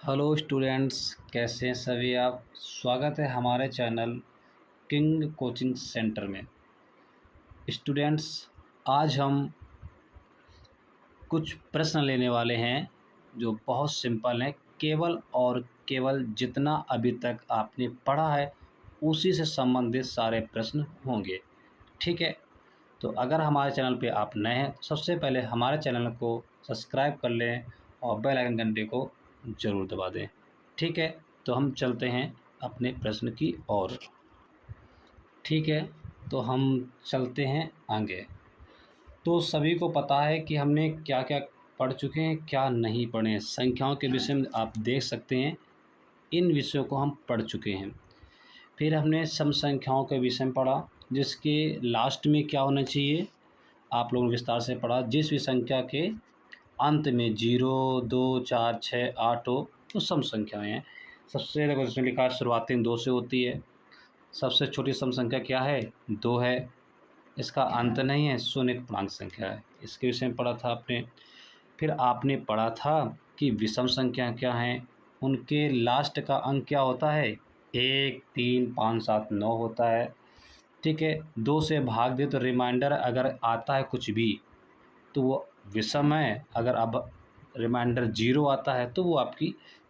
Hello students, कैसे हैं सभी आप। स्वागत है हमारे चैनल किंग कोचिंग सेंटर में। स्टूडेंट्स, आज हम कुछ प्रश्न लेने वाले हैं जो बहुत सिंपल हैं। केवल और केवल जितना अभी तक आपने पढ़ा है उसी से संबंधित सारे प्रश्न होंगे। ठीक है, तो अगर हमारे चैनल पे आप नए हैं तो सबसे पहले हमारे चैनल को सब्सक्राइब कर लें और बेल आइकन घंटे को ज़रूर दबा दें। ठीक है, तो हम चलते हैं अपने प्रश्न की ओर। ठीक है, तो हम चलते हैं आगे। तो सभी को पता है कि हमने क्या क्या पढ़ चुके हैं, क्या नहीं पढ़े हैं। संख्याओं के विषय में आप देख सकते हैं, इन विषयों को हम पढ़ चुके हैं। फिर हमने सम संख्याओं के विषय में पढ़ा, जिसके लास्ट में क्या होना चाहिए आप लोगों ने विस्तार से पढ़ा। जिस भी संख्या के अंत में 0, 2, 4, 6, 8 हो तो सम संख्याएँ हैं। सबसे देखो इसमें लिखा है शुरुआती 2 से होती है। सबसे छोटी सम संख्या क्या है? 2 है। इसका अंत नहीं है, शून्य एक पूर्णांक संख्या है। इसके विषय में पढ़ा था आपने। फिर आपने पढ़ा था कि विषम संख्या क्या हैं, उनके लास्ट का अंक क्या होता है? 1, 3, 5, 7, 9 होता है। ठीक है, 2 से भाग दे तो रिमाइंडर अगर आता है कुछ भी तो वो विषम है। अगर अब रिमाइंडर 0 आता है तो वो आपकी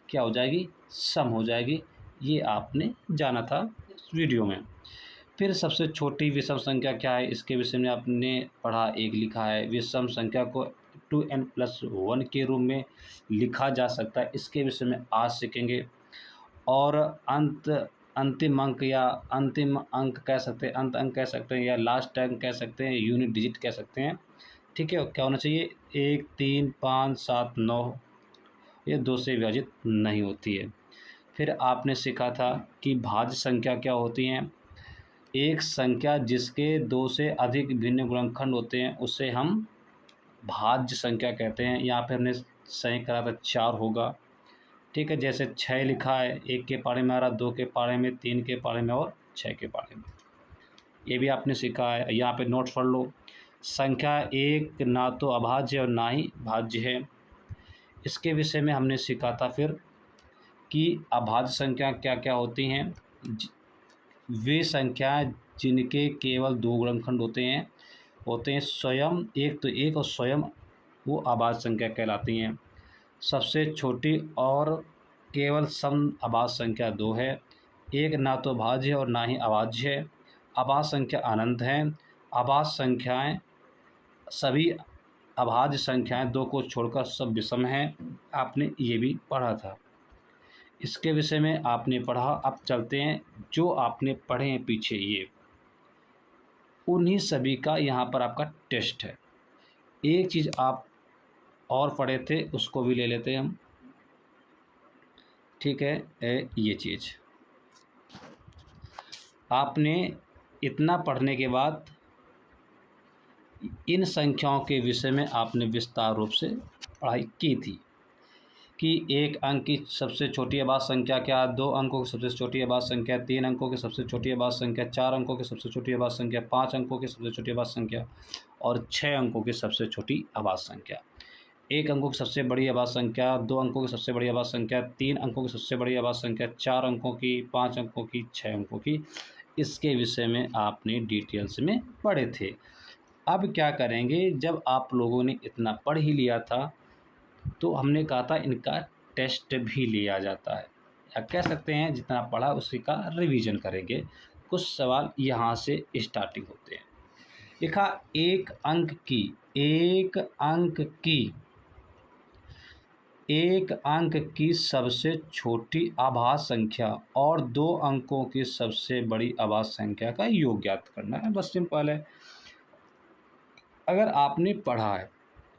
क्या हो जाएगी? सम हो जाएगी। ये आपने जाना था इस वीडियो में। फिर सबसे छोटी विषम संख्या क्या है, इसके विषय में आपने पढ़ा। एक लिखा है विषम संख्या को 2n+1 के रूप में लिखा जा सकता है। इसके विषय में आज सीखेंगे। और अंतिम अंक या अंतिम अंक कह सकते हैं, अंत अंक कह सकते हैं, या लास्ट अंक कह सकते हैं, यूनिट डिजिट कह सकते हैं। ठीक है, क्या होना चाहिए? 1, 3, 5, 7, 9। ये 2 से विभाजित नहीं होती है। फिर आपने सीखा था कि भाज्य संख्या क्या होती हैं। एक संख्या जिसके 2 से अधिक भिन्न गुणनखंड होते हैं उसे हम भाज्य संख्या कहते हैं। यहाँ पे हमने सही करा था 4 होगा। ठीक है, जैसे 6 लिखा है, 1 के पारे में आ रहा, 2 के पारे में, 3 के पारे में और 6 के पारे में। ये भी आपने सीखा है। यहाँ पे नोट पढ़ लो। संख्या 1 ना तो अभाज्य और ना ही भाज्य है। इसके विषय में हमने सीखा था फिर कि अभाज्य संख्या क्या क्या होती हैं। वे संख्याएं जिनके केवल 2 गुणनखंड होते हैं स्वयं एक तो एक और स्वयं वो अभाज्य संख्या कहलाती हैं। सबसे छोटी और केवल सम अभाज्य संख्या 2 है। एक ना तो भाज्य और ना ही अभाज्य है। अभाज्य संख्या अनंत हैं। अभाज्य संख्याएं सभी अभाज्य संख्याएं 2 को छोड़कर सब विषम हैं। आपने ये भी पढ़ा था। इसके विषय में आपने पढ़ा। अब चलते हैं जो आपने पढ़े हैं पीछे, ये उन्हीं सभी का यहाँ पर आपका टेस्ट है। एक चीज़ आप और पढ़े थे उसको भी ले लेते हैं हम। ठीक है, ये चीज़ आपने इतना पढ़ने के बाद इन संख्याओं के विषय में आपने विस्तार रूप से पढ़ाई की थी कि 1 अंक की सबसे छोटी अभाज्य संख्या क्या, 2 अंकों की सबसे छोटी अभाज्य संख्या, 3 अंकों की सबसे छोटी अभाज्य संख्या, 4 अंकों की सबसे छोटी अभाज्य संख्या, 5 अंकों की सबसे छोटी अभाज्य संख्या और 6 अंकों की सबसे छोटी अभाज्य संख्या। 1 अंकों की सबसे बड़ी अभाज्य संख्या, 2 अंकों की सबसे बड़ी अभाज्य संख्या, 3 अंकों की सबसे बड़ी अभाज्य संख्या, 4 अंकों की, 5 अंकों की, 6 अंकों की। इसके विषय में आपने डिटेल्स में पढ़े थे। अब क्या करेंगे, जब आप लोगों ने इतना पढ़ ही लिया था तो हमने कहा था इनका टेस्ट भी लिया जाता है, या कह सकते हैं जितना पढ़ा उसी का रिवीजन करेंगे। कुछ सवाल यहाँ से स्टार्टिंग होते हैं। लिखा एक अंक की सबसे छोटी अभाज्य संख्या और 2 अंकों की सबसे बड़ी अभाज्य संख्या का योग ज्ञात करना है। बस सिंपल है। अगर आपने पढ़ा है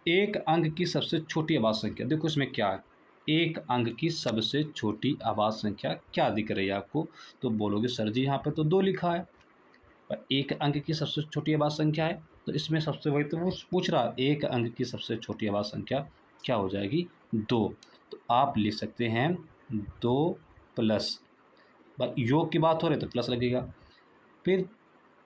एक अंक की सबसे छोटी अभाज्य संख्या, देखो इसमें क्या है, एक अंक की सबसे छोटी अभाज्य संख्या क्या दिख रही है आपको, तो बोलोगे सर जी यहाँ पे तो 2 लिखा है, पर एक अंक की सबसे छोटी अभाज्य संख्या है तो इसमें सबसे बड़ी, तो वो पूछ रहा एक अंक की सबसे छोटी अभाज्य संख्या क्या हो जाएगी? 2। तो आप लिख सकते हैं 2 प्लस, योग की बात हो रही तो प्लस लगेगा। फिर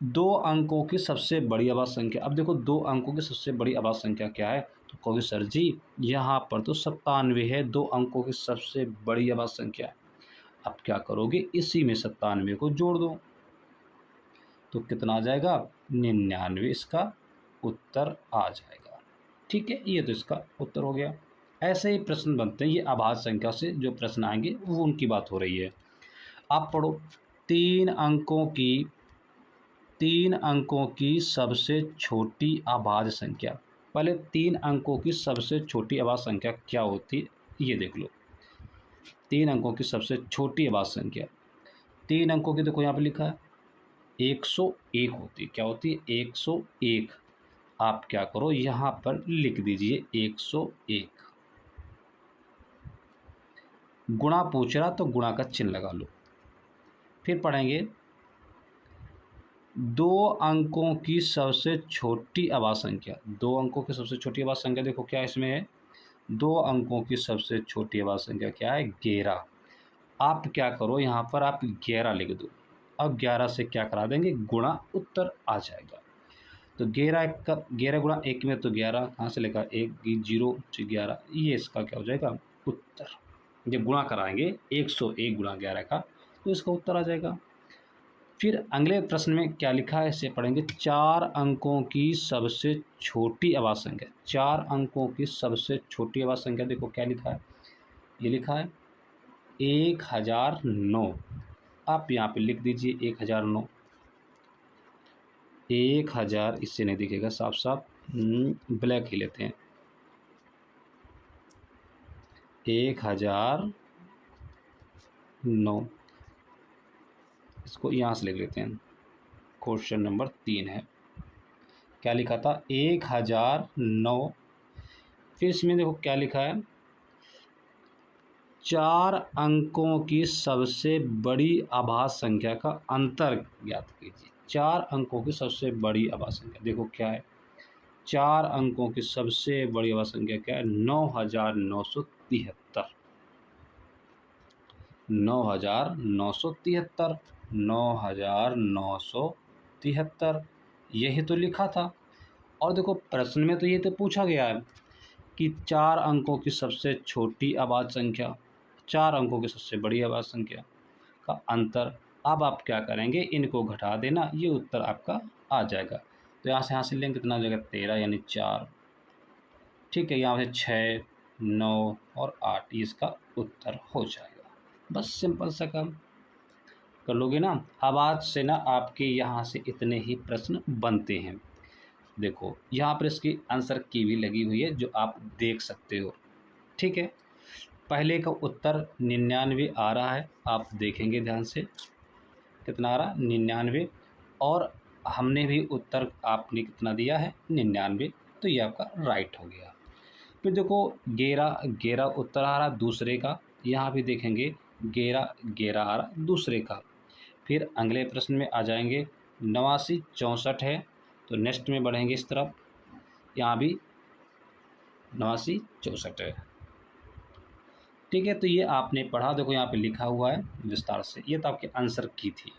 2 अंकों की सबसे बड़ी अभाज्य संख्या, अब देखो 2 अंकों की सबसे बड़ी अभाज्य संख्या क्या है, तो कहोगे सर जी यहाँ पर तो 97 है, 2 अंकों की सबसे बड़ी अभाज्य संख्या है। अब क्या करोगे, इसी में 97 को जोड़ दो, तो कितना आ जाएगा 99, इसका उत्तर आ जाएगा। ठीक है, ये तो इसका उत्तर हो गया। ऐसे ही प्रश्न बनते हैं, ये अभाज्य संख्या से जो प्रश्न आएंगे वो उनकी बात हो रही है। आप पढ़ो, 3 अंकों की सबसे छोटी अभाज्य संख्या। पहले 3 अंकों की सबसे छोटी अभाज्य संख्या क्या होती है ये देख लो। 3 अंकों की सबसे छोटी अभाज्य संख्या, 3 अंकों की देखो यहाँ पे लिखा है 101 होती है। क्या होती है 101। आप क्या करो यहाँ पर लिख दीजिए 101। गुणा पूछ रहा तो गुणा का चिन्ह लगा लो। फिर पढ़ेंगे 2 अंकों की सबसे छोटी अभाज्य संख्या। 2 अंकों की सबसे छोटी अभाज्य संख्या देखो क्या इसमें है, 2 अंकों की सबसे छोटी अभाज्य संख्या क्या है 11। आप क्या करो यहाँ पर आप 11 लिख दो। अब 11 से क्या करा देंगे गुणा, उत्तर आ जाएगा। तो 11 गुणा 1 में तो 11 कहाँ से लेकर 1 0 से 11, ये इसका क्या हो जाएगा उत्तर। जब गुणा कराएंगे 101 गुणा 11 का तो इसका उत्तर आ जाएगा। फिर अगले प्रश्न में क्या लिखा है इसे पढ़ेंगे। 4 अंकों की सबसे छोटी अभाज्य संख्या, 4 अंकों की सबसे छोटी अभाज्य संख्या देखो क्या लिखा है, ये लिखा है 1009। आप यहाँ पे लिख दीजिए 1009। 1000 इससे नहीं दिखेगा साफ साफ, ब्लैक ही लेते हैं। 1009 इसको यहाँ से लिख लेते हैं। क्वेश्चन नंबर 3 है, क्या लिखा था 1009। फिर इसमें देखो क्या लिखा है 4 अंकों की सबसे बड़ी अभाज्य संख्या का अंतर ज्ञात कीजिए। 4 अंकों की सबसे बड़ी अभाज्य संख्या देखो क्या है, 4 अंकों की सबसे बड़ी अभाज्य संख्या क्या है 9973। 9973, 9973 यही तो लिखा था। और देखो प्रश्न में तो ये तो पूछा गया है कि 4 अंकों की सबसे छोटी अभाज्य संख्या, 4 अंकों की सबसे बड़ी अभाज्य संख्या का अंतर। अब आप क्या करेंगे इनको घटा देना, ये उत्तर आपका आ जाएगा। तो यहाँ से हासिल लेंगे कितना हो जाएगा 13 यानी 4। ठीक है, यहाँ से 6 9 और 8 इसका उत्तर हो जाएगा। बस सिंपल सा काम कर लोगे ना। अब आज से ना आपके यहाँ से इतने ही प्रश्न बनते हैं। देखो यहाँ पर इसकी आंसर की भी लगी हुई है जो आप देख सकते हो। ठीक है, पहले का उत्तर 99 आ रहा है, आप देखेंगे ध्यान से कितना आ रहा 99, और हमने भी उत्तर आपने कितना दिया है 99, तो ये आपका राइट हो गया। फिर देखो 11 उत्तर आ रहा दूसरे का, यहाँ भी देखेंगे 11 आ रहा दूसरे का। फिर अगले प्रश्न में आ जाएंगे 89 64 है, तो नेक्स्ट में बढ़ेंगे इस तरफ, यहाँ भी 89 64 है। ठीक है, तो ये आपने पढ़ा, देखो यहाँ पे लिखा हुआ है विस्तार से, ये तो आपके आंसर की थी।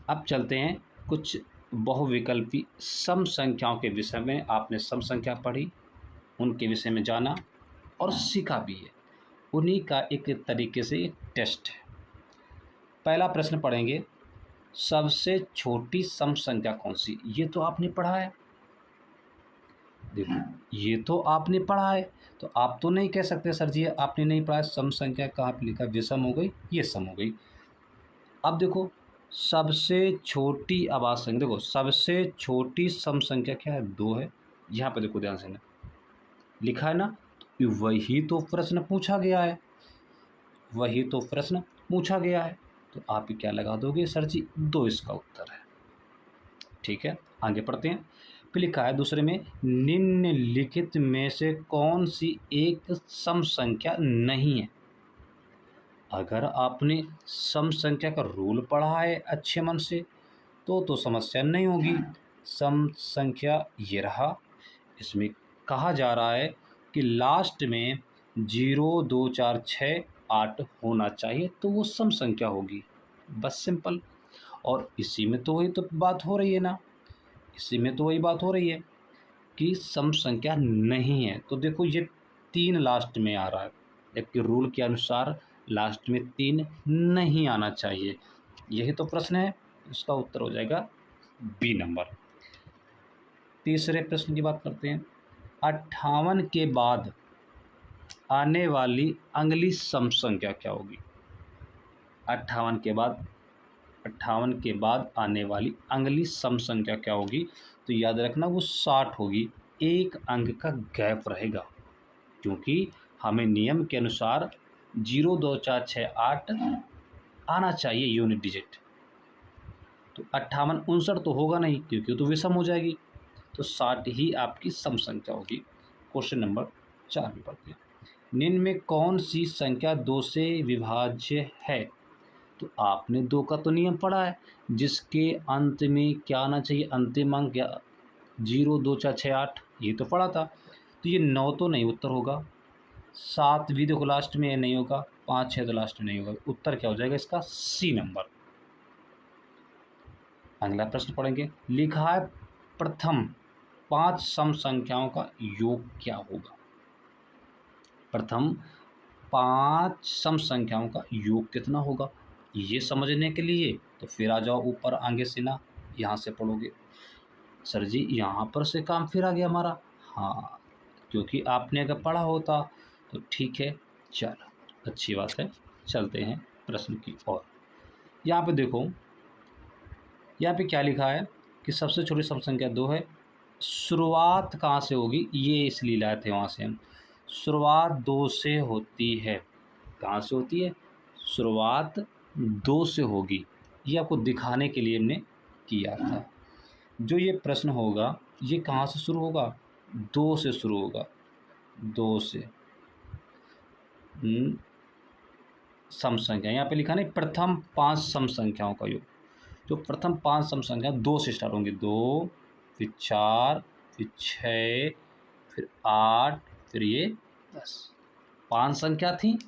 अब चलते हैं कुछ बहुविकल्पी सम संख्याओं के विषय में। आपने सम संख्या पढ़ी, उनके विषय में जाना और सीखा भी है, उन्हीं का एक तरीके से एक टेस्ट है। पहला प्रश्न पढ़ेंगे, सबसे छोटी सम संख्या कौन सी। ये तो आपने पढ़ा है, देखो ये तो आपने पढ़ा है, तो आप तो नहीं कह सकते सर जी आपने नहीं पढ़ा है। सम संख्या कहाँ पे लिखा, विषम हो गई, ये सम हो गई। अब देखो सबसे छोटी अभाज्य संख्या, देखो सबसे छोटी सम संख्या क्या है 2 है। यहाँ पे देखो ध्यान से ना लिखा है ना, तो वही तो प्रश्न पूछा गया है, वही तो प्रश्न पूछा गया है। तो आप क्या लगा दोगे सर जी 2 इसका उत्तर है। ठीक है, आगे पढ़ते हैं। फिर लिखा है दूसरे में, निम्नलिखित में से कौन सी एक सम संख्या नहीं है। अगर आपने सम संख्या का रूल पढ़ा है अच्छे मन से तो समस्या नहीं होगी। सम संख्या ये रहा, इसमें कहा जा रहा है कि लास्ट में 0 2 4 6 8 होना चाहिए, तो वो सम संख्या होगी। बस सिंपल। और इसी में तो वही तो बात हो रही है ना, इसी में तो वही बात हो रही है। की सम संख्या नहीं है। तो देखो ये 3 लास्ट में आ रहा है, जबकि रूल के अनुसार लास्ट में 3 नहीं आना चाहिए। यही तो प्रश्न है, इसका उत्तर हो जाएगा बी नंबर। तीसरे प्रश्न की बात करते हैं। 58 के बाद आने वाली अगली सम संख्या क्या होगी? 58 के बाद 58 के बाद आने वाली अगली सम संख्या क्या होगी? तो याद रखना वो 60 होगी। एक अंक का गैप रहेगा, क्योंकि हमें नियम के अनुसार 0 2 4 6 8 आना चाहिए यूनिट डिजिट। तो 58 59 तो होगा नहीं, क्योंकि तो विषम हो जाएगी। तो 60 ही आपकी सम संख्या होगी। क्वेश्चन नंबर 4 में पढ़ते हैं। निम्न में कौन सी संख्या 2 से विभाज्य है? तो आपने 2 का तो नियम पढ़ा है, जिसके अंत में क्या आना चाहिए? अंतिम अंक या 0 2 4 6 8, ये तो पढ़ा था। तो ये 9 तो नहीं उत्तर होगा, 7 भी देखो लास्ट में नहीं होगा, 5 6 तो लास्ट में नहीं होगा। उत्तर क्या हो जाएगा इसका? C number. अगला प्रश्न पढ़ेंगे। लिखा है प्रथम 5 सम संख्याओं का योग क्या होगा? प्रथम 5 सम संख्याओं का योग कितना होगा? ये समझने के लिए तो फिर आ जाओ ऊपर आगे से ना, यहाँ से पढ़ोगे। सर जी यहाँ पर से काम फिर आ गया हमारा। हाँ, क्योंकि आपने अगर पढ़ा होता तो ठीक है, चलो अच्छी बात है। चलते हैं प्रश्न की ओर। यहाँ पे देखो, यहाँ पे क्या लिखा है कि सबसे छोटी सम संख्या 2 है। शुरुआत कहाँ से होगी? ये इसलिए लाए थे वहाँ से हम। शुरुआत 2 से होती है। कहाँ से होती है? शुरुआत 2 से होगी। ये आपको दिखाने के लिए हमने किया था। जो ये प्रश्न होगा ये कहाँ से शुरू होगा? 2 से शुरू होगा। 2 से सम संख्या, यहाँ पे लिखा नहीं प्रथम 5 सम संख्याओं का योग। जो प्रथम 5 सम संख्या 2 से स्टार्ट होंगी। 2, फिर 4, फिर 6, फिर 8, फिर ये 10। 5 संख्या थी,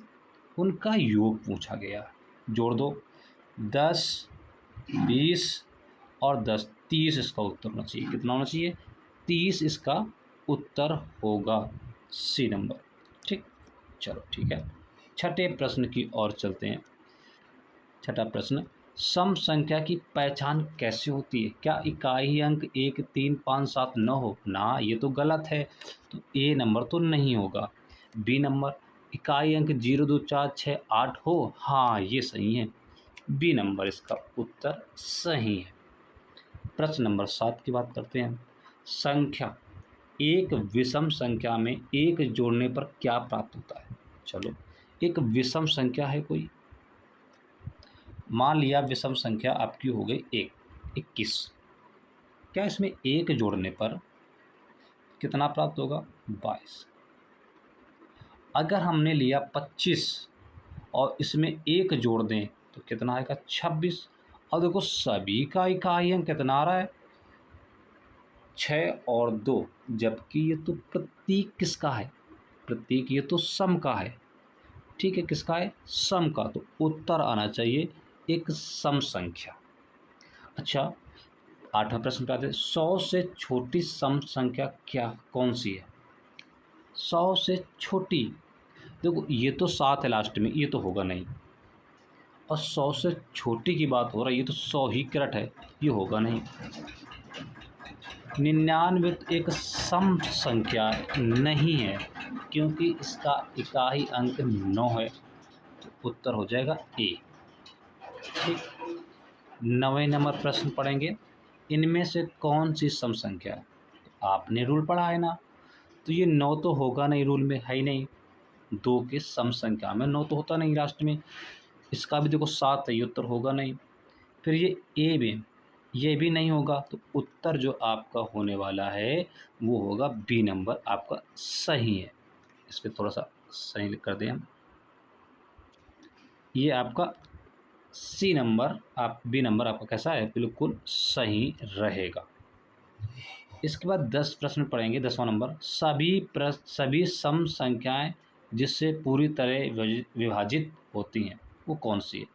उनका योग पूछा गया। जोड़ दो, 10 20 और 10 30 इसका उत्तर होना चाहिए। कितना होना चाहिए? 30 इसका उत्तर होगा। C number. ठीक, चलो ठीक है। छठे प्रश्न की ओर चलते हैं। छठा प्रश्न, सम संख्या की पहचान कैसे होती है? क्या इकाई अंक 1 3 5 7 9 हो? ना, ये तो गलत है। तो ए नंबर तो नहीं होगा। बी नंबर, इकाई अंक 0 2 4 6 8 हो? हाँ, ये सही है। बी नंबर इसका उत्तर सही है। प्रश्न नंबर 7 की बात करते हैं। संख्या एक विषम संख्या में 1 जोड़ने पर क्या प्राप्त होता है? चलो, एक विषम संख्या है कोई, मान लिया विषम संख्या आपकी हो गई 21। क्या इसमें 1 जोड़ने पर कितना प्राप्त होगा? 22। अगर हमने लिया 25 और इसमें 1 जोड़ दें तो कितना आएगा? 26। और देखो सभी का इकाई अंक कितना आ रहा है? 6 और 2, जबकि ये तो प्रतीक किसका है? प्रतीक ये तो सम का है। ठीक है, किसका है? सम का। तो उत्तर आना चाहिए एक सम संख्या। अच्छा, 8वां प्रश्न पे आते हैं। 100 से छोटी सम संख्या क्या कौन सी है? 100 से छोटी, देखो ये तो 7 है लास्ट में, ये तो होगा नहीं। और 100 से छोटी की बात हो रहा है, ये तो 100 ही कैरेट है, ये होगा नहीं। 99 एक सम संख्या नहीं है, क्योंकि इसका इकाई अंक 9 है। तो उत्तर हो जाएगा ए। ठीक, 9वें नंबर प्रश्न पढ़ेंगे। इनमें से कौन सी सम संख्या है? तो आपने रूल पढ़ा है ना, तो ये 9 तो होगा नहीं, रूल में है ही नहीं। 2 के सम संख्या में 9 तो होता नहीं लास्ट में। इसका भी देखो 7 है, ये उत्तर होगा नहीं। फिर ये ए में ये भी नहीं होगा। तो उत्तर जो आपका होने वाला है वो होगा बी नंबर आपका सही है। इस पर थोड़ा सा सही कर दें हम, ये आपका सी नंबर, आप बी नंबर आपका कैसा है? बिल्कुल सही रहेगा। इसके बाद 10 प्रश्न पढ़ेंगे। 10वां नंबर, सभी सम संख्याएं जिससे पूरी तरह विभाजित होती हैं वो कौन सी है?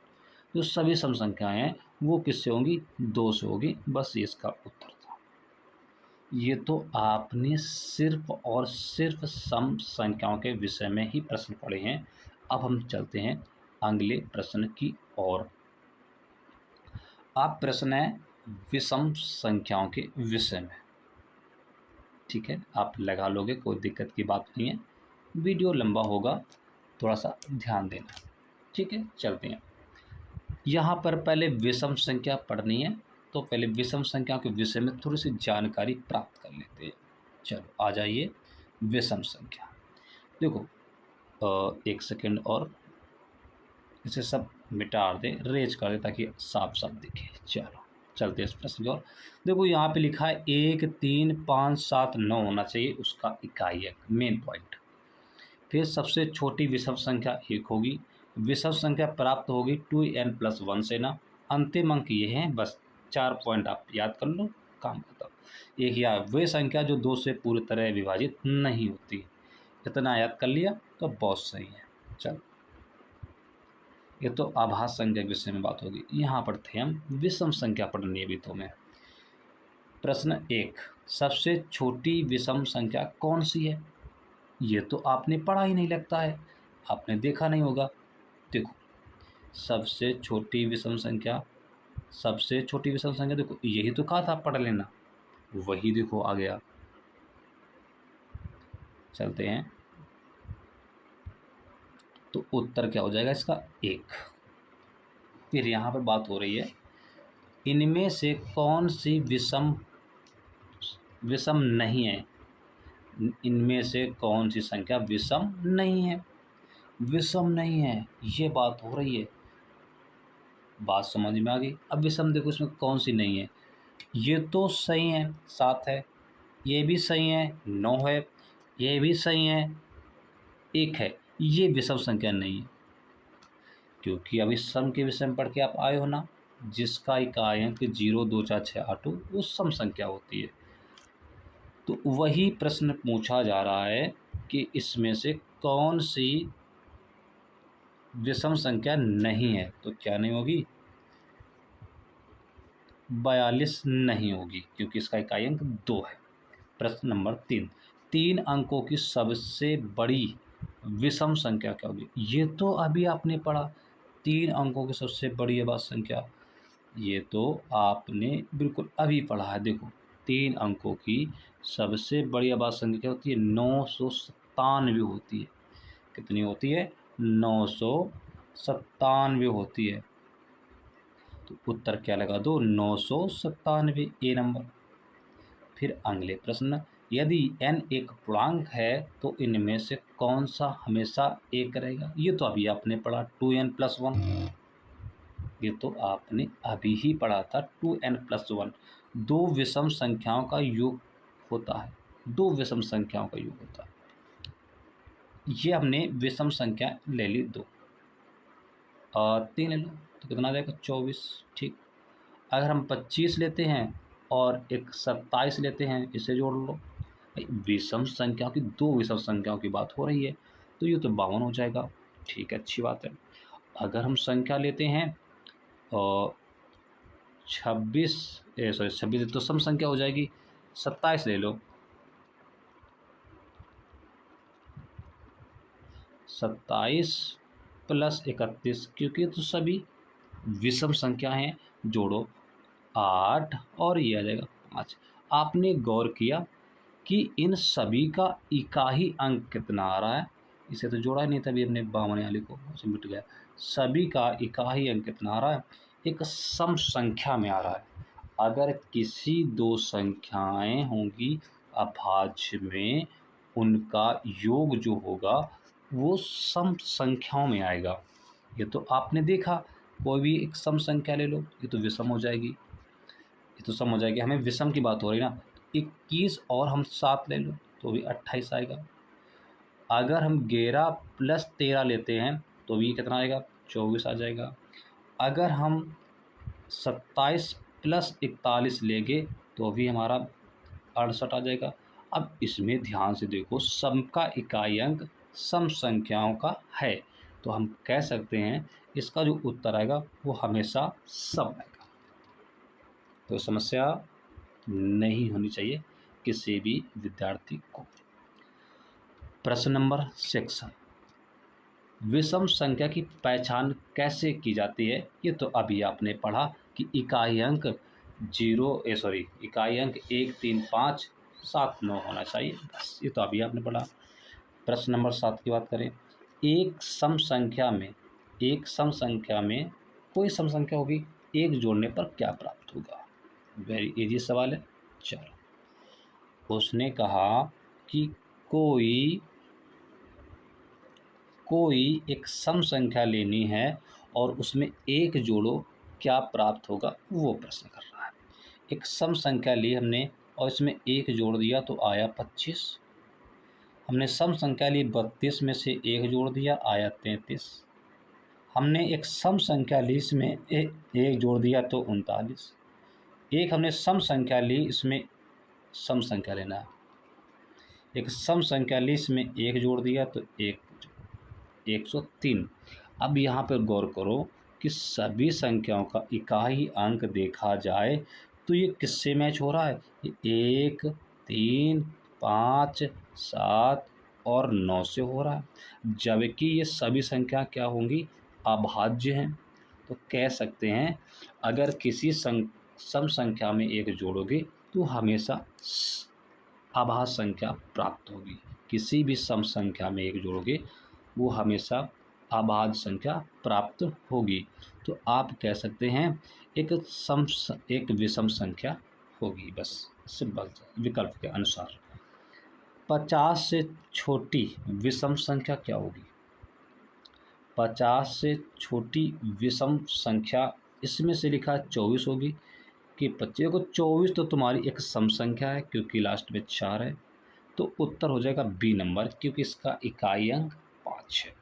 जो सभी सम संख्याएं हैं वो किससे होंगी? 2 से होगी। बस ये इसका उत्तर था। ये तो आपने सिर्फ और सिर्फ सम संख्याओं के विषय में ही प्रश्न पढ़े हैं। अब हम चलते हैं अगले प्रश्न की ओर। आप प्रश्न है विषम संख्याओं के विषय में। ठीक है, आप लगा लोगे, कोई दिक्कत की बात नहीं है। वीडियो लंबा होगा, थोड़ा सा ध्यान देना। ठीक है, चलते हैं। यहाँ पर पहले विषम संख्या पढ़नी है, तो पहले विषम संख्या के विषय में थोड़ी सी जानकारी प्राप्त कर लेते हैं। चलो आ जाइए, विषम संख्या। देखो एक सेकेंड और इसे सब मिटा दें, रेज कर दें ताकि साफ साफ दिखे। चलो चलते हैं इस प्रश्न की ओर। देखो यहाँ पे लिखा है 1, 3, 5, 7, 9 होना चाहिए उसका इकाई अंक, मेन पॉइंट। फिर सबसे छोटी विषम संख्या 1 होगी। विषम संख्या प्राप्त होगी 2n+1 से ना। अंतिम अंक ये हैं, बस 4 पॉइंट आप याद कर लो, काम खत्म। एक या वे संख्या जो 2 से पूरी तरह विभाजित नहीं होती। इतना याद कर लिया तो बहुत सही है। चलो, ये तो आभास संख्या के विषय में बात होगी। यहाँ पर थे हम, विषम संख्या पढ़नी है अभी तो मैं। प्रश्न 1, सबसे छोटी विषम संख्या कौन सी है? ये तो आपने पढ़ा ही नहीं लगता है, आपने देखा नहीं होगा। देखो सबसे छोटी विषम संख्या, सबसे छोटी विषम संख्या, देखो यही तो कहा था पढ़ लेना, वही देखो आ गया। चलते हैं, तो उत्तर क्या हो जाएगा इसका? 1। फिर यहाँ पर बात हो रही है, इनमें से कौन सी विषम नहीं है? इनमें से कौन सी संख्या विषम नहीं है? विषम नहीं है, ये बात हो रही है। बात समझ में आ गई। अब विषम देखो इसमें कौन सी नहीं है। ये तो सही है, 7 है, ये भी सही है, 9 है, ये भी सही है, 1 है। ये विषम संख्या नहीं है, क्योंकि अभी सम के विषय में पढ़ के आप आए हो ना, जिसका इकाई अंक 0, 2, 4, 6, 8 हो, वो सम संख्या होती है। तो वही प्रश्न पूछा जा रहा है कि इसमें से कौन सी विषम संख्या नहीं है। तो क्या नहीं होगी? 42 नहीं होगी, क्योंकि इसका इकाई अंक 2 है। प्रश्न नंबर 3, 3 अंकों की सबसे बड़ी विषम संख्या क्या होगी? ये तो अभी आपने पढ़ा, 3 अंकों की सबसे बड़ी अभाज्य संख्या, ये तो आपने बिल्कुल अभी पढ़ा है। देखो 3 अंकों की सबसे बड़ी अभाज्य संख्या क्या होती है? 997 होती है। कितनी होती है? 997 होती है। तो उत्तर क्या लगा दो? 997, ए नंबर। फिर अगले प्रश्न, यदि n एक पूर्णांक है तो इनमें से कौन सा हमेशा 1 रहेगा? ये तो अभी आपने पढ़ा, 2n+1। ये तो आपने अभी ही पढ़ा था, 2n+1। 2 विषम संख्याओं का योग होता है, 2 विषम संख्याओं का योग होता है। ये हमने विषम संख्या ले ली 2, और 3 ले लो तो कितना आ जाएगा? 24। ठीक, अगर हम 25 लेते हैं और एक 27 लेते हैं, इसे जोड़ लो। विषम संख्याओं की, 2 विषम संख्याओं की बात हो रही है, तो ये तो 52 हो जाएगा। ठीक है, अच्छी बात है। अगर हम संख्या लेते हैं और 26 तो सम संख्या हो जाएगी, 27 ले लो, 27 + 31, क्योंकि तो सभी विषम संख्या हैं, जोड़ो 8 और ये आ जाएगा 5। आपने गौर किया कि इन सभी का इकाई अंक कितना आ रहा है? इसे तो जोड़ा ही नहीं था अभी हमने 52 वाले को, उसे मिट गया। सभी का इकाई अंक कितना आ रहा है? एक सम संख्या में आ रहा है। अगर किसी 2 संख्याएं होंगी अभाज्य में, उनका योग जो होगा वो सम संख्याओं में आएगा। ये तो आपने देखा, कोई भी एक सम संख्या ले लो, ये तो विषम हो जाएगी, ये तो सम हो जाएगी। हमें विषम की बात हो रही है ना, 21 और हम 7 ले लो तो भी 28 आएगा। अगर हम 11 + 13 लेते हैं तो भी कितना आएगा? 24 आ जाएगा। अगर हम 27 + 41 लेंगे तो भी हमारा 68 आ जाएगा। अब इसमें ध्यान से देखो, सम का इकाई अंक सम संख्याओं का है, तो हम कह सकते हैं इसका जो उत्तर आएगा वो हमेशा सम आएगा। तो समस्या नहीं होनी चाहिए, किसी भी विद्यार्थी को। प्रश्न नंबर 6, विषम संख्या की पहचान कैसे की जाती है? ये तो अभी आपने पढ़ा कि इकाई अंक 1, 3, 5, 7, 9 होना चाहिए, बस ये तो अभी आपने पढ़ा। प्रश्न नंबर 7 की बात करें, एक सम संख्या में कोई सम संख्या होगी, एक जोड़ने पर क्या प्राप्त होगा? वेरी इजी सवाल है। चलो, उसने कहा कि कोई एक सम संख्या लेनी है और उसमें एक जोड़ो, क्या प्राप्त होगा, वो प्रश्न कर रहा है। एक सम संख्या ली हमने और इसमें एक जोड़ दिया तो आया 25। हमने सम संख्या ली 32 में से एक जोड़ दिया, आया 33। हमने एक सम संख्या ली, इसमें एक जोड़ दिया तो 39। एक हमने सम संख्या ली, इसमें सम संख्या लेना है, एक सम संख्या ली, इसमें एक जोड़ दिया तो 103। अब यहाँ पर गौर करो कि सभी संख्याओं का इकाई अंक देखा जाए तो ये किससे मैच हो रहा है? ये 1, 3, 5, 7 और 9 से हो रहा है, जबकि ये सभी संख्या क्या होंगी? अभाज्य हैं। तो कह सकते हैं अगर किसी सम संख्या में एक जोड़ोगे तो हमेशा अभाज्य संख्या प्राप्त होगी। किसी भी सम संख्या में एक जोड़ोगे वो हमेशा अभाज्य संख्या प्राप्त होगी। तो आप कह सकते हैं एक विषम संख्या होगी, बस सिंपल विकल्प के अनुसार। 50 से छोटी विषम संख्या क्या होगी? 50 से छोटी विषम संख्या, इसमें से लिखा 24 होगी कि 25 को 24 तो तुम्हारी एक सम संख्या है क्योंकि लास्ट में 4 है, तो उत्तर हो जाएगा बी नंबर, क्योंकि इसका इकाई अंक 5 है।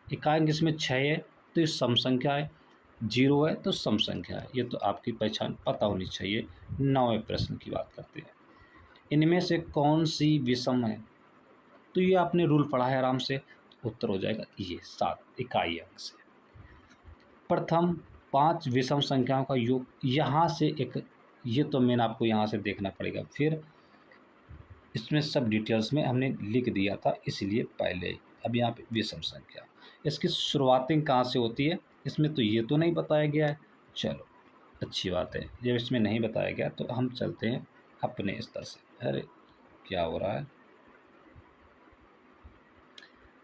इकाई अंक इसमें 6 है तो ये सम संख्या है, 0 है तो सम संख्या है। ये तो आपकी पहचान पता होनी चाहिए। 9वें प्रश्न की बात करते हैं, इनमें से कौन सी विषम है? तो ये आपने रूल पढ़ा है आराम से, उत्तर हो जाएगा ये 7 इकाई अंक से। प्रथम 5 विषम संख्याओं का योग, यहाँ से एक, ये तो मैंने आपको यहाँ से देखना पड़ेगा, फिर इसमें सब डिटेल्स में हमने लिख दिया था इसलिए पहले। अब यहाँ पे विषम संख्या, इसकी शुरुआतें कहाँ से होती है, इसमें तो ये तो नहीं बताया गया है। चलो अच्छी बात है, जब इसमें नहीं बताया गया तो हम चलते हैं अपने स्तर से। अरे क्या हो रहा है,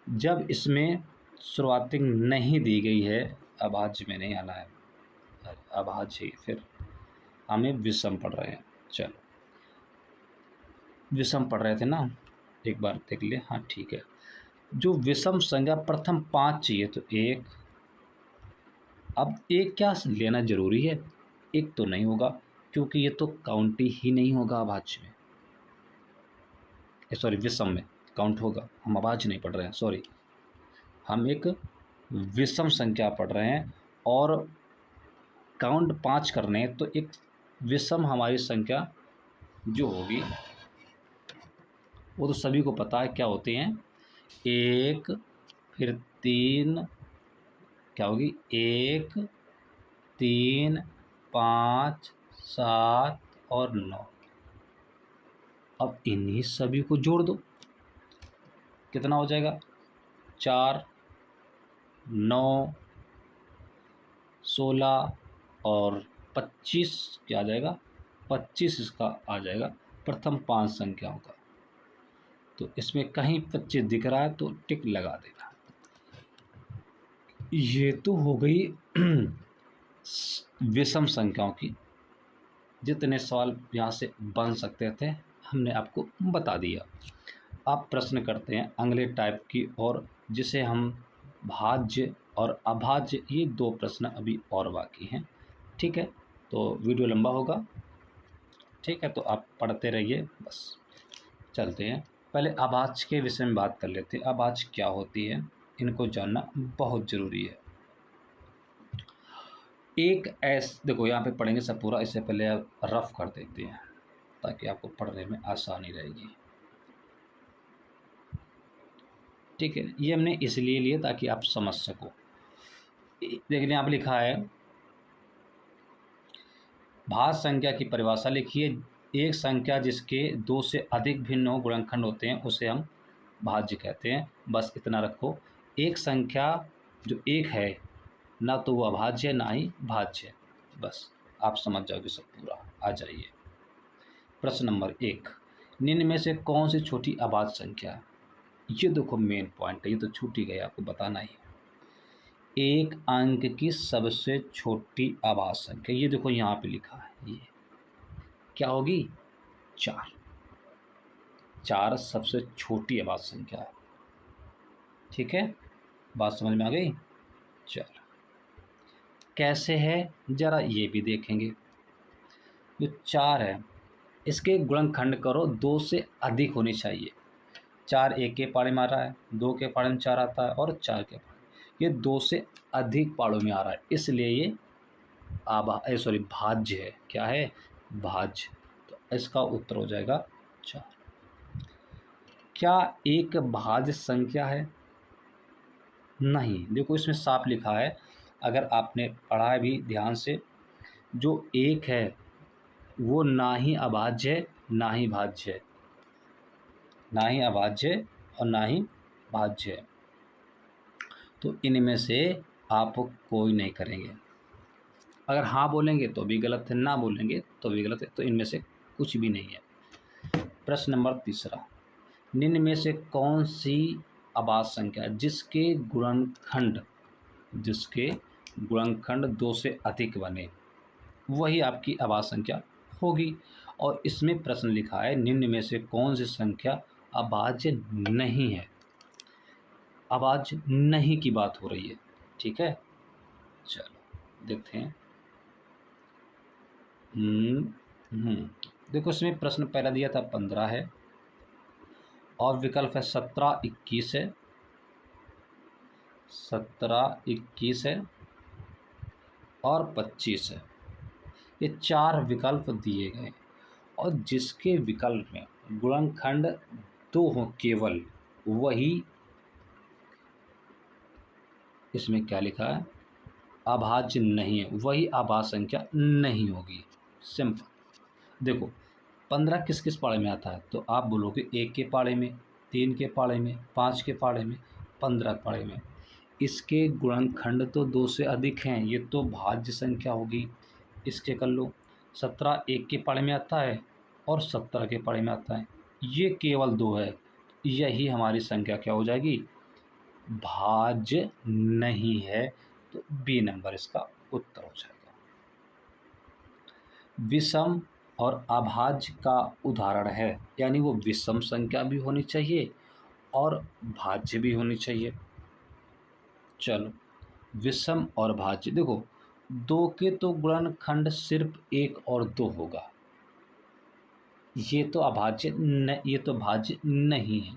जब इसमें शुरुआती नहीं दी गई है, अभाज्य में नहीं आना है, अभाज्य फिर हमें विषम पढ़ रहे हैं। चलो विषम पढ़ रहे थे ना, एक बार देख ले, हाँ ठीक है। जो विषम संख्या प्रथम 5 चाहिए तो 1, अब एक क्या लेना जरूरी है? एक तो नहीं होगा क्योंकि ये तो काउंट ही नहीं होगा अभाज्य में, सॉरी विषम में काउंट होगा, हम अभाज्य नहीं पढ़ रहे हैं, सॉरी, हम एक विषम संख्या पढ़ रहे हैं और काउंट 5 करने हैं, तो एक विषम हमारी संख्या जो होगी वो तो सभी को पता है क्या होते हैं, 1 फिर 3 क्या होगी, 1, 3, 5, 7 और 9। अब इन्हीं सभी को जोड़ दो, कितना हो जाएगा, 4, 9, 16 और 25 क्या आ जाएगा, 25 इसका आ जाएगा प्रथम 5 संख्याओं का। तो इसमें कहीं 25 दिख रहा है तो टिक लगा देना। ये तो हो गई विषम संख्याओं की, जितने सवाल यहाँ से बन सकते थे हमने आपको बता दिया। आप प्रश्न करते हैं अगले टाइप की, और जिसे हम भाज्य और अभाज्य, ये 2 प्रश्न अभी और बाकी हैं। ठीक है, तो वीडियो लंबा होगा, ठीक है, तो आप पढ़ते रहिए, बस चलते हैं। पहले अभाज्य के विषय में बात कर लेते हैं। अभाज्य क्या होती है, इनको जानना बहुत ज़रूरी है। एक देखो यहाँ पे पढ़ेंगे सब पूरा, इससे पहले रफ कर देते हैं ताकि आपको पढ़ने में आसानी रहेगी। ठीक है, ये हमने इसलिए लिया ताकि आप समझ सको। देखिए यहाँ पे लिखा है भाज्य संख्या की परिभाषा लिखिए, एक संख्या जिसके दो से अधिक भिन्न गुणनखंड होते हैं उसे हम भाज्य कहते हैं। बस इतना रखो। एक संख्या जो एक है ना तो वो अभाज्य ना ही भाज्य। बस आप समझ जाओगे सब पूरा। आ जाइए प्रश्न नंबर 1, निम्न में से कौन सी छोटी अभाज्य संख्या है? ये देखो मेन पॉइंट है, ये तो छूट ही गया, आपको बताना ही है। एक अंक की सबसे छोटी अभाज्य संख्या, ये देखो यहाँ पे लिखा है, ये क्या होगी? 4। 4 सबसे छोटी अभाज्य संख्या है। ठीक है, बात समझ में आ गई? चलो कैसे है जरा ये भी देखेंगे। जो 4 है इसके गुणनखंड करो 2 से अधिक होनी चाहिए। 4 एक के पाड़े में आ रहा है, 2 के पाड़े में 4 आता है और 4 के पाड़े, ये 2 से अधिक पाड़ों में आ रहा है, इसलिए ये भाज्य है। क्या है? भाज्य। तो इसका उत्तर हो जाएगा 4। क्या एक भाज्य संख्या है? नहीं। देखो इसमें साफ लिखा है, अगर आपने पढ़ा है भी ध्यान से, जो एक है वो ना ही अभाज्य है ना ही भाज्य है, ना ही अभाज्य और ना ही भाज्य है। तो इनमें से आप कोई नहीं करेंगे। अगर हाँ बोलेंगे तो भी गलत है, ना बोलेंगे तो भी गलत है, तो इनमें से कुछ भी नहीं है। प्रश्न नंबर 3, निम्न में से कौन सी अभाज्य संख्या जिसके गुणनखंड 2 से अधिक बने वही आपकी अभाज्य संख्या होगी? और इसमें प्रश्न लिखा है, निम्न में से कौन सी संख्या अभाज्य नहीं है? अभाज्य नहीं की बात हो रही है। ठीक है, चलो देखते हैं। देखो इसमें प्रश्न पहला दिया था 15 है और विकल्प है 17, 21 है, 17, 21 है और 25 है। ये 4 विकल्प दिए गए और जिसके विकल्प में गुणनखंड 2 हो केवल वही, इसमें क्या लिखा है? अभाज्य नहीं है, वही अभाज्य संख्या नहीं होगी। सिंपल। देखो 15 किस किस पाड़े में आता है? तो आप बोलोगे 1 के पाड़े में, 3 के पाड़े में, 5 के पाड़े में, 15 के पाड़े में। इसके गुणनखंड तो 2 से अधिक हैं, ये तो भाज्य संख्या होगी। इसके कर लो, 17 1 के पाड़े में आता है और 17 के पाड़े में आता है, ये केवल 2 है, यही हमारी संख्या क्या हो जाएगी? भाज्य नहीं है। तो बी नंबर इसका उत्तर हो जाएगा। विषम और अभाज्य का उदाहरण है, यानी वो विषम संख्या भी होनी चाहिए और भाज्य भी होनी चाहिए। चलो विषम और भाज्य, देखो 2 के तो गुणनखंड सिर्फ 1 और 2 होगा, ये तो अभाज्य ये तो भाज्य नहीं है।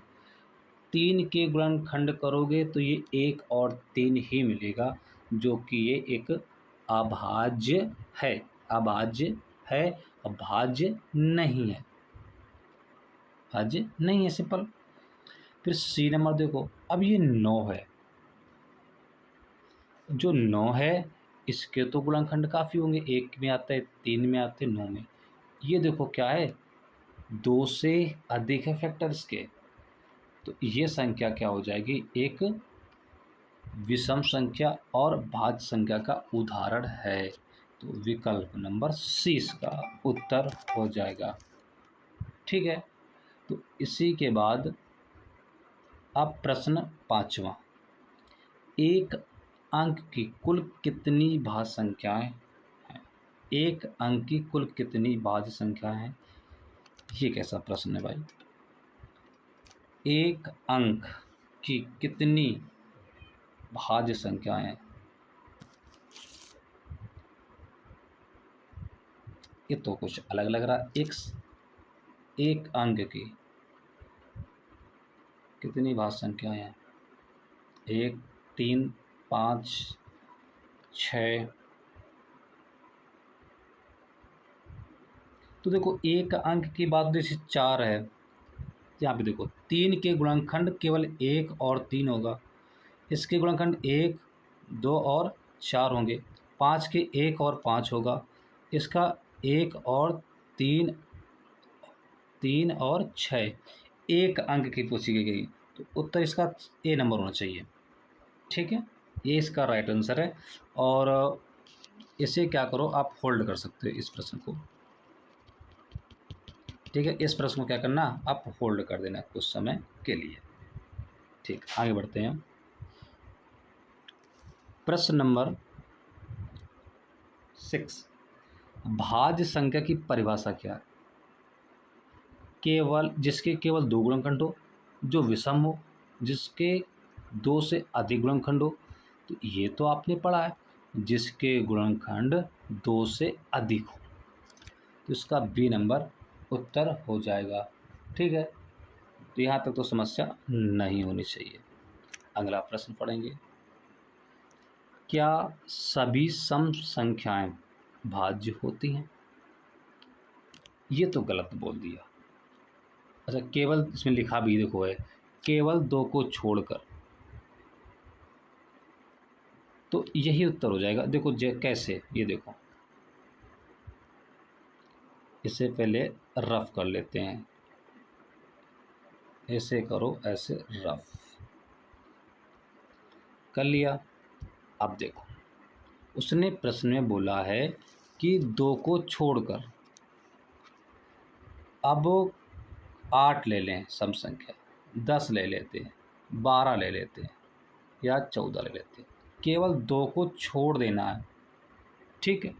3 के गुणनखंड करोगे तो ये 1 और 3 ही मिलेगा, जो कि ये एक अभाज्य है। अभाज्य है और भाज्य नहीं है, भाज्य नहीं है, सिंपल। फिर सी नंबर देखो, अब ये 9 है, जो 9 है इसके तो गुणनखंड काफ़ी होंगे, 1 में आता है, 3 में आते हैं, 9 में। ये देखो क्या है? 2 से अधिक है फैक्टर्स के, तो ये संख्या क्या हो जाएगी? एक विषम संख्या और भाज्य संख्या का उदाहरण है। तो विकल्प नंबर सी इसका उत्तर हो जाएगा। ठीक है, तो इसी के बाद अब प्रश्न 5वां, एक अंक की कुल कितनी भाज्य संख्याएं हैं? एक अंक की कुल कितनी भाज्य संख्याएं हैं? ये कैसा प्रश्न है भाई? एक अंक की कितनी भाज्य संख्याएं हैं? ये तो कुछ अलग लग रहा है। एक अंक की कितनी भाज्य संख्याएं हैं? 1, 3, 5, 6। तो देखो एक अंक की बात जैसे 4 है, यहाँ पे देखो 3 के गुणनखंड केवल 1 और 3 होगा, इसके गुणनखंड 1, 2 और 4 होंगे। 5 के 1 और 5 होगा, इसका 1 और 3 3 और 6 एक अंक की पूछी गई, तो उत्तर इसका ए नंबर होना चाहिए। ठीक है, ये इसका राइट आंसर है। और इसे क्या करो, आप होल्ड कर सकते हो इस प्रश्न को। ठीक है, इस प्रश्न को क्या करना, आप होल्ड कर देना कुछ समय के लिए। ठीक, आगे बढ़ते हैं। प्रश्न नंबर 6, भाज्य संख्या की परिभाषा क्या है? जिसके केवल 2 गुणनखंड हो, जो विषम हो, जिसके 2 से अधिक गुणनखंड हो। तो ये तो आपने पढ़ा है, जिसके गुणनखंड 2 से अधिक हो, तो इसका बी नंबर उत्तर हो जाएगा। ठीक है, तो यहाँ तक तो समस्या नहीं होनी चाहिए। अगला प्रश्न पढ़ेंगे। क्या सभी सम संख्याएं भाज्य होती हैं? ये तो गलत बोल दिया। अच्छा, केवल इसमें लिखा भी देखो है, केवल 2 को छोड़कर, तो यही उत्तर हो जाएगा। देखो कैसे, ये देखो, इसे पहले रफ कर लेते हैं, ऐसे करो, ऐसे रफ कर लिया। अब देखो, उसने प्रश्न में बोला है कि 2 को छोड़कर, अब 8 ले लें सम संख्या, 10 ले लेते हैं, 12 ले लेते हैं, या 14 ले लेते हैं, केवल 2 को छोड़ देना है। ठीक है,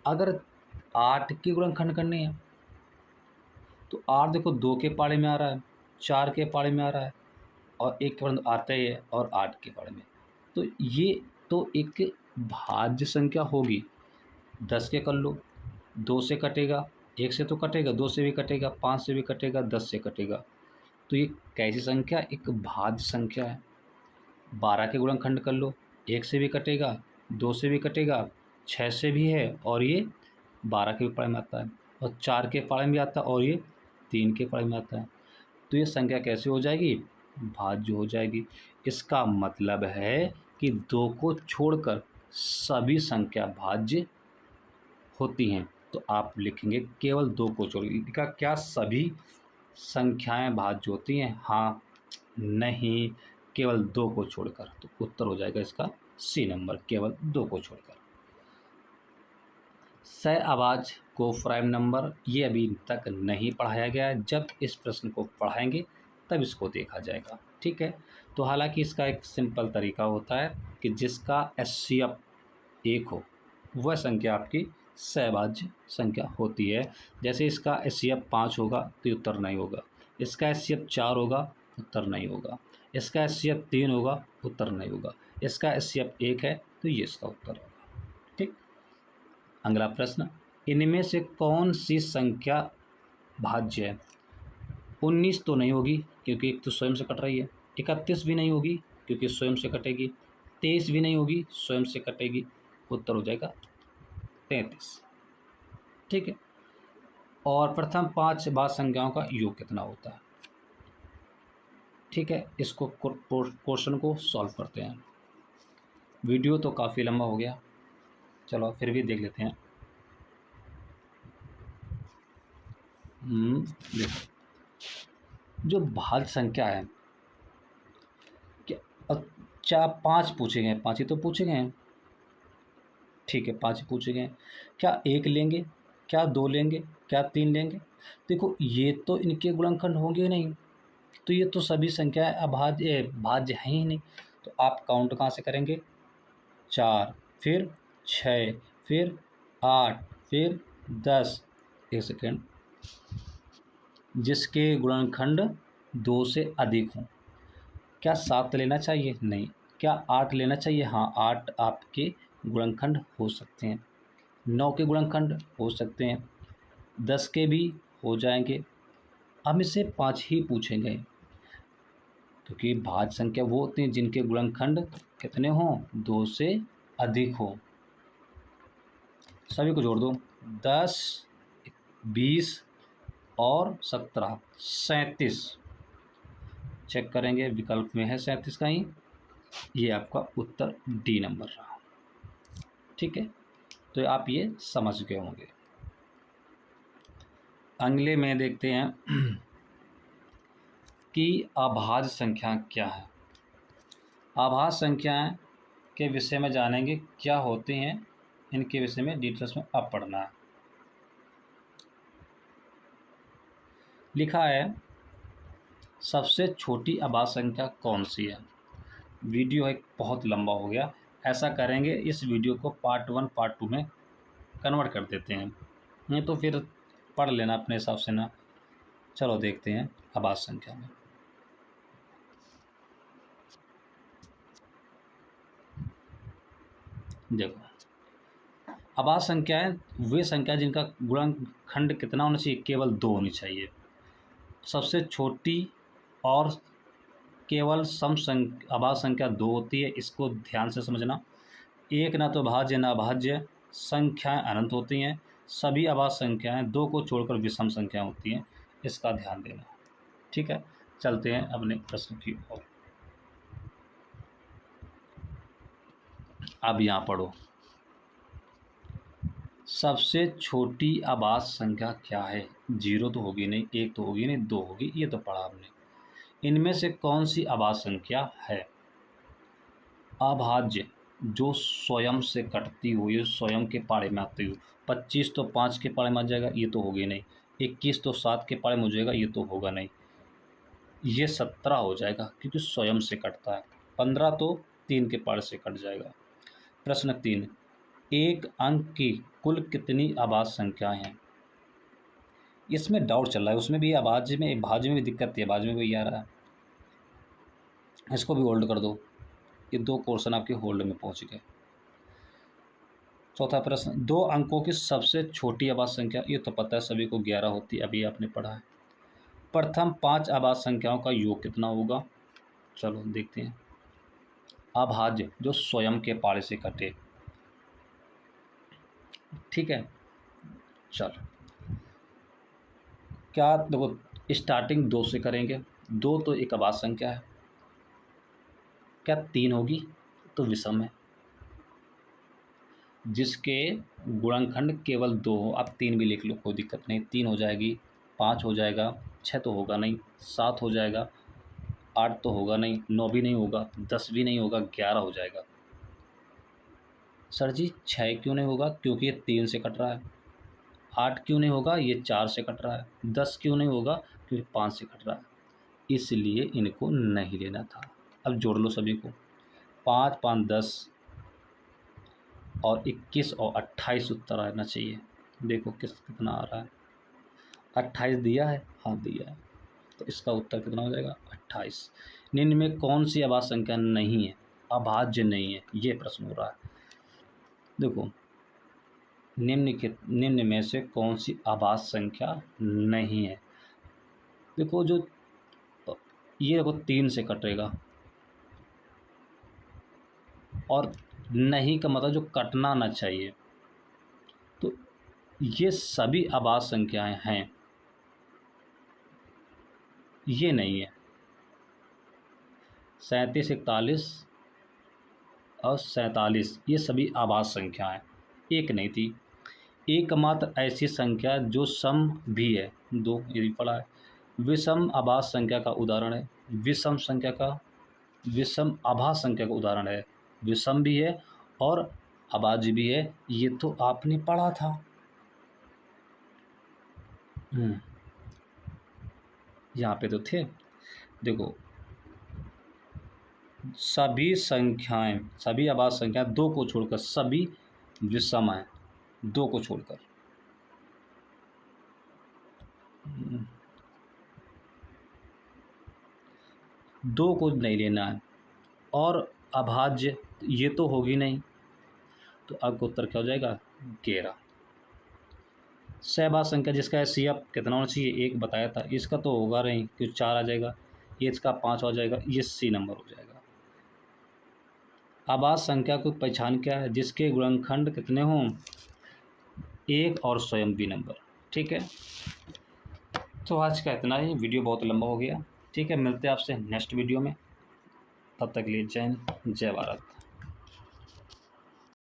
अगर 8 की गुणनखंड करनी है, तो 8 देखो 2 के पाड़े में आ रहा है, 4 के पाड़े में आ रहा है, और 1 के पाड़े में आता ही है, और 8 के पाड़े में। तो ये तो एक भाज्य संख्या होगी। 10 के कर लो, 2 से कटेगा, 1 से तो कटेगा, 2 से भी कटेगा, 5 से भी कटेगा, 10 से कटेगा। तो ये कैसी संख्या, एक भाज्य संख्या है। 12 के गुणनखंड कर लो, 1 से भी कटेगा, 2 से भी कटेगा, 6 से भी है, और ये 12 के पाड़े में आता है, और 4 के पाड़े में आता है, और ये 3 के पाड़े में आता है। तो ये संख्या कैसे हो जाएगी, भाज्य हो जाएगी। इसका मतलब है कि 2 को छोड़कर सभी संख्या भाज्य होती हैं। तो आप लिखेंगे केवल 2 को छोड़, क्या सभी संख्याएं भाज्य होती हैं? हाँ, नहीं, केवल 2 को छोड़कर। तो उत्तर हो जाएगा इसका सी नंबर, केवल 2 को छोड़कर। सह आवाज को प्राइम नंबर, ये अभी तक नहीं पढ़ाया गया है। जब इस प्रश्न को पढ़ाएंगे तब इसको देखा जाएगा। ठीक है, तो हालांकि इसका एक सिंपल तरीका होता है कि जिसका HCF 1 हो, वह संख्या आपकी सहभाज्य संख्या होती है। जैसे इसका HCF 5 होगा तो उत्तर नहीं होगा, इसका HCF 4 होगा, उत्तर नहीं होगा, इसका HCF 3 होगा, उत्तर नहीं होगा, इसका HCF 1 है तो ये इसका उत्तर होगा। ठीक, अगला प्रश्न, इनमें से कौन सी संख्या भाज्य है? 19 तो नहीं होगी, क्योंकि एक तो स्वयं से कट रही है। 31 भी नहीं होगी, क्योंकि स्वयं से कटेगी। 23 भी नहीं होगी, स्वयं से कटेगी। उत्तर हो जाएगा 33। ठीक है, और प्रथम 5 भाज्य संख्याओं का योग कितना होता है? ठीक है, इसको क्वेश्चन को सॉल्व करते हैं। वीडियो तो काफ़ी लंबा हो गया, चलो फिर भी देख लेते हैं। देखो, जो भाज्य संख्या है, क्या अच्छा 5 पूछे गए, 5 ही तो पूछे गए हैं। ठीक है, 5 ही पूछे गए हैं। क्या 1 लेंगे, क्या 2 लेंगे, क्या 3 लेंगे? देखो, ये तो इनके गुणनखंड होंगे नहीं, तो ये तो सभी संख्याएं अभाज्य भाज्य हैं ही नहीं। तो आप काउंट कहाँ से करेंगे? 4, फिर 6, फिर 8, फिर 10। एक सेकेंड, जिसके गुणनखंड 2 से अधिक हों। क्या 7 लेना चाहिए? नहीं। क्या 8 लेना चाहिए? हाँ, 8 आपके गुणनखंड हो सकते हैं, 9 के गुणनखंड हो सकते हैं, 10 के भी हो जाएंगे। हम इससे 5 ही पूछेंगे, क्योंकि भाज्य संख्या वो होती हैं जिनके गुणनखंड कितने हों? 2 से अधिक हो। सभी को जोड़ दो, 10, 20 और 17, 37। चेक करेंगे, विकल्प में है 37 का ही, ये आपका उत्तर डी नंबर रहा। ठीक है, तो आप ये समझ गए होंगे। अगले में देखते हैं कि अभाज्य संख्या क्या है। अभाज्य संख्याएं के विषय में जानेंगे, क्या होती हैं, इनके विषय में डिटेल्स में अब पढ़ना है। लिखा है सबसे छोटी अभाज्य संख्या कौन सी है। वीडियो एक बहुत लंबा हो गया, ऐसा करेंगे इस वीडियो को पार्ट 1 पार्ट 2 में कन्वर्ट कर देते हैं, नहीं तो फिर पढ़ लेना अपने हिसाब से ना। चलो देखते हैं अभाज्य संख्या में। देखो, अभाज्य संख्याएं वे संख्या जिनका गुणनखंड कितना होना चाहिए, केवल 2 होनी चाहिए। सबसे छोटी और केवल अभाज्य संख्या 2 होती है, इसको ध्यान से समझना। एक ना तो भाज्य ना अभाज्य संख्याएं अनंत होती हैं। सभी अभाज्य संख्याएं 2 को छोड़कर विषम संख्याएं होती हैं, इसका ध्यान देना। ठीक है, चलते हैं अपने प्रश्न की ओर। अब यहाँ पढ़ो, सबसे छोटी अभाज्य संख्या क्या है। 0 तो होगी नहीं, 1 तो होगी नहीं, 2 होगी, ये तो पढ़ा हमने। इनमें से कौन सी अभाज्य संख्या है। अभाज्य जो स्वयं से कटती हुई, स्वयं के पाड़े में आती हुई। 25 तो 5 के पाड़े में आ जाएगा, ये तो होगी नहीं। 21 तो 7 के पाड़े में हो जाएगा, ये तो होगा नहीं। ये 17 हो जाएगा क्योंकि स्वयं से कटता है। 15 तो 3 के पाड़े से कट जाएगा। प्रश्न 3, एक अंक की कुल कितनी अभाज्य संख्याएं हैं। इसमें डाउट चल रहा है, उसमें भी भाज्य में भी दिक्कत है, भाज्य में भी आ रहा है, इसको भी होल्ड कर दो। ये 2 क्वेश्चन आपके होल्ड में पहुंच गए। चौथा प्रश्न, 2 अंकों की सबसे छोटी अभाज्य संख्या। ये तो पता है सभी को, 11 होती है, अभी आपने पढ़ा है। प्रथम 5 अभाज्य संख्याओं का योग कितना होगा। चलो देखते हैं। अभाज्य जो स्वयं के पाड़े से कटे। ठीक है, चलो क्या देखो, स्टार्टिंग 2 से करेंगे। 2 तो एक अभाज्य संख्या है, क्या 3 होगी तो विषम है। जिसके गुणनखंड केवल 2 हो, आप 3 भी लिख लो, कोई दिक्कत नहीं। 3 हो जाएगी, 5 हो जाएगा, 6 तो होगा नहीं, 7 हो जाएगा, 8 तो होगा नहीं, 9 भी नहीं होगा, 10 भी नहीं होगा, 11 हो जाएगा। सर जी 6 क्यों नहीं होगा, क्योंकि ये 3 से कट रहा है। 8 क्यों नहीं होगा, ये 4 से कट रहा है। 10 क्यों नहीं होगा, क्योंकि 5 से कट रहा है, इसलिए इनको नहीं लेना था। अब जोड़ लो सभी को, 5 5 10 और 21 और 28 उत्तर आना चाहिए। देखो कितना आ रहा है, 28 दिया है, हाँ दिया है, तो इसका उत्तर कितना हो जाएगा 28। निम्न में कौन सी अभाज्य संख्या नहीं है, अभाज्य नहीं है, ये प्रश्न हो रहा है। देखो निम्न में से कौन सी अभाज्य संख्या नहीं है। देखो जो ये देखो 3 से कटेगा, और नहीं का मतलब जो कटना ना चाहिए, तो ये सभी अभाज्य संख्याएं हैं, ये नहीं है। 37 41 और 47 ये सभी अभाज्य संख्याएं, एक नहीं थी। एकमात्र ऐसी संख्या जो सम भी है, 2 ये भी पढ़ा है। विषम अभाज्य संख्या का उदाहरण है, विषम अभाज्य संख्या का उदाहरण है। विषम भी है और अभाज्य भी है, ये तो आपने पढ़ा था। यहाँ पे तो थे। देखो सभी संख्याएं, सभी अभाज्य संख्या 2 को छोड़कर सभी विषम हैं, 2 को छोड़कर। दो को नहीं लेना है, और अभाज्य ये तो होगी नहीं, तो अब उत्तर क्या हो जाएगा 11। सहभाज्य संख्या जिसका एचसीएफ कितना होना चाहिए, 1 बताया था, इसका तो होगा नहीं क्योंकि 4 आ जाएगा, ये इसका 5 आ जाएगा, ये सी नंबर हो जाएगा। अभाज्य संख्या की पहचान क्या है, जिसके गुणनखंड कितने हों, 1 और स्वयं भी नंबर। ठीक है, तो आज का इतना ही, वीडियो बहुत लंबा हो गया। ठीक है, मिलते हैं आपसे नेक्स्ट वीडियो में, तब तक के लिए जय हिंद जय भारत।